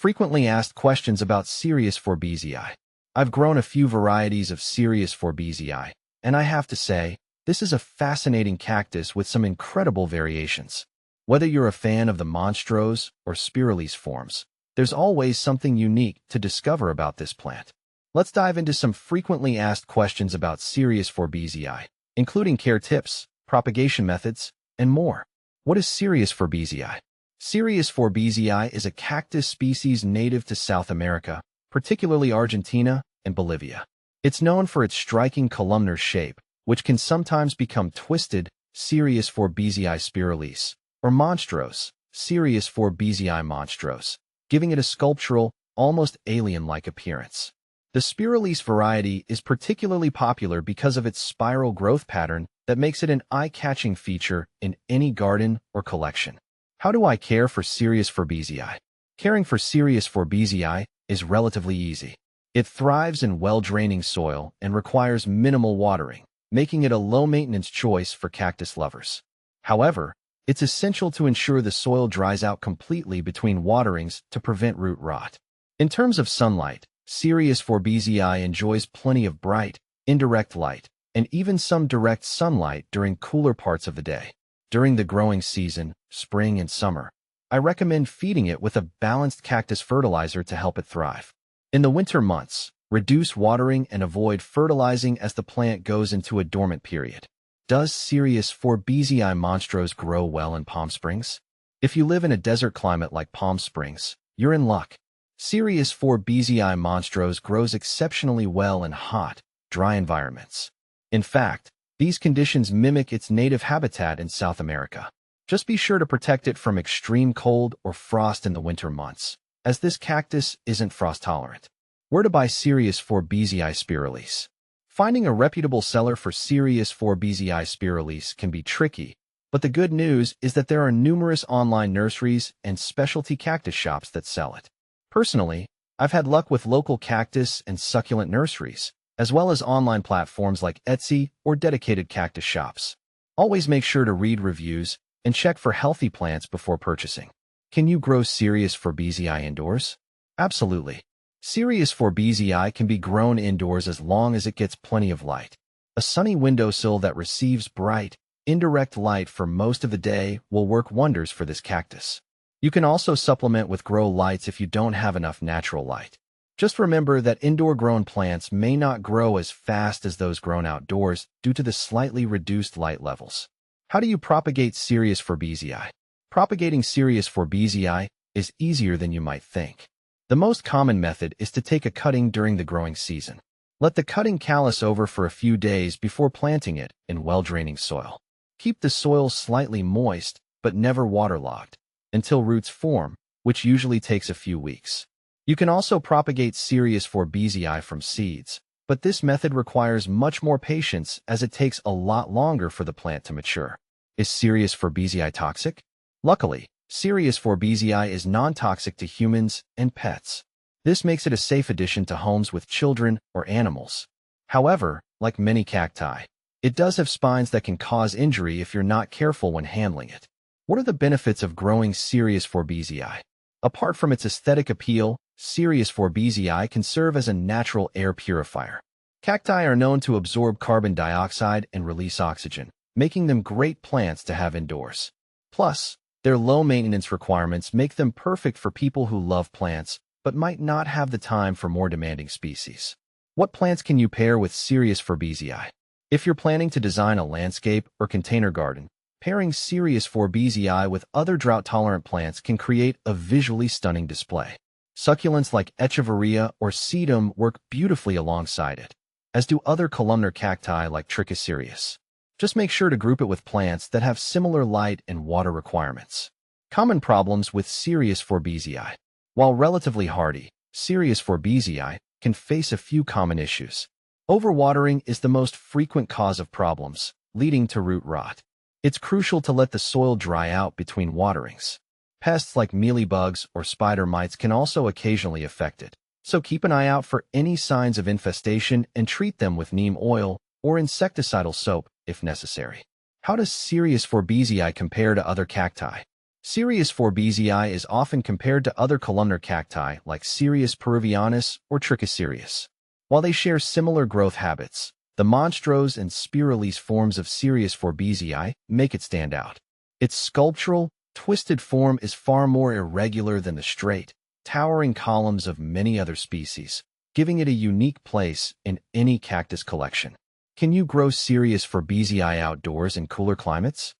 Frequently asked questions about Cereus Forbesii. I've grown a few varieties of Cereus Forbesii, and I have to say, this is a fascinating cactus with some incredible variations. Whether you're a fan of the monstrose or spiralis forms, there's always something unique to discover about this plant. Let's dive into some frequently asked questions about Cereus Forbesii, including care tips, propagation methods, and more. What is Cereus Forbesii? Cereus Forbesii is a cactus species native to South America, particularly Argentina and Bolivia. It's known for its striking columnar shape, which can sometimes become twisted, Cereus Forbesii spiralis, or monstrose, Cereus Forbesii monstrose, giving it a sculptural, almost alien-like appearance. The spiralis variety is particularly popular because of its spiral growth pattern that makes it an eye-catching feature in any garden or collection. How do I care for Cereus Forbesii? Caring for Cereus Forbesii is relatively easy. It thrives in well-draining soil and requires minimal watering, making it a low-maintenance choice for cactus lovers. However, it's essential to ensure the soil dries out completely between waterings to prevent root rot. In terms of sunlight, Cereus Forbesii enjoys plenty of bright, indirect light, and even some direct sunlight during cooler parts of the day. During the growing season, spring and summer, I recommend feeding it with a balanced cactus fertilizer to help it thrive. In the winter months, reduce watering and avoid fertilizing as the plant goes into a dormant period. Does Cereus Forbesii monstrose grow well in Palm Springs? If you live in a desert climate like Palm Springs, you're in luck. Cereus Forbesii monstrose grows exceptionally well in hot, dry environments. In fact, these conditions mimic its native habitat in South America. Just be sure to protect it from extreme cold or frost in the winter months, as this cactus isn't frost-tolerant. Where to buy Cereus Forbesii spiralis? Finding a reputable seller for Cereus Forbesii spiralis can be tricky, but the good news is that there are numerous online nurseries and specialty cactus shops that sell it. Personally, I've had luck with local cactus and succulent nurseries, as well as online platforms like Etsy or dedicated cactus shops. Always make sure to read reviews and check for healthy plants before purchasing. Can you grow Cereus Forbesii indoors? Absolutely. Cereus Forbesii can be grown indoors as long as it gets plenty of light. A sunny windowsill that receives bright, indirect light for most of the day will work wonders for this cactus. You can also supplement with grow lights if you don't have enough natural light. Just remember that indoor-grown plants may not grow as fast as those grown outdoors due to the slightly reduced light levels. How do you propagate Cereus Forbesii? Propagating Cereus Forbesii is easier than you might think. The most common method is to take a cutting during the growing season. Let the cutting callus over for a few days before planting it in well-draining soil. Keep the soil slightly moist, but never waterlogged, until roots form, which usually takes a few weeks. You can also propagate Cereus Forbesii from seeds, but this method requires much more patience as it takes a lot longer for the plant to mature. Is Cereus Forbesii toxic? Luckily, Cereus Forbesii is non-toxic to humans and pets. This makes it a safe addition to homes with children or animals. However, like many cacti, it does have spines that can cause injury if you're not careful when handling it. What are the benefits of growing Cereus Forbesii? Apart from its aesthetic appeal, Cereus Forbesii can serve as a natural air purifier. Cacti are known to absorb carbon dioxide and release oxygen, making them great plants to have indoors. Plus, their low maintenance requirements make them perfect for people who love plants but might not have the time for more demanding species. What plants can you pair with Cereus Forbesii? If you're planning to design a landscape or container garden, pairing Cereus Forbesii with other drought-tolerant plants can create a visually stunning display. Succulents like Echeveria or Sedum work beautifully alongside it, as do other columnar cacti like Cereus. Just make sure to group it with plants that have similar light and water requirements. Common problems with Cereus Forbesii. While relatively hardy, Cereus Forbesii can face a few common issues. Overwatering is the most frequent cause of problems, leading to root rot. It's crucial to let the soil dry out between waterings. Pests like mealybugs or spider mites can also occasionally affect it, so keep an eye out for any signs of infestation and treat them with neem oil or insecticidal soap if necessary. How does Cereus Forbesii compare to other cacti? Cereus Forbesii is often compared to other columnar cacti like Cereus peruvianus or Trichocereus. While they share similar growth habits, the monstrose and spiralese forms of Cereus Forbesii make it stand out. Its sculptural, twisted form is far more irregular than the straight, towering columns of many other species, giving it a unique place in any cactus collection. Can you grow Cereus Forbesii outdoors in cooler climates?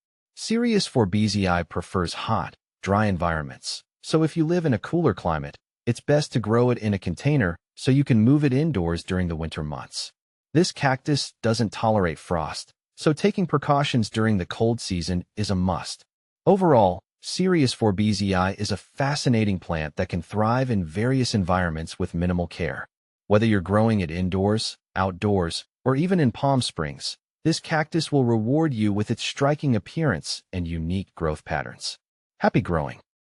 Cereus Forbesii prefers hot, dry environments, so if you live in a cooler climate, it's best to grow it in a container so you can move it indoors during the winter months. This cactus doesn't tolerate frost, so taking precautions during the cold season is a must. Overall, Cereus Forbesii is a fascinating plant that can thrive in various environments with minimal care. Whether you're growing it indoors, outdoors, or even in Palm Springs, this cactus will reward you with its striking appearance and unique growth patterns. Happy growing!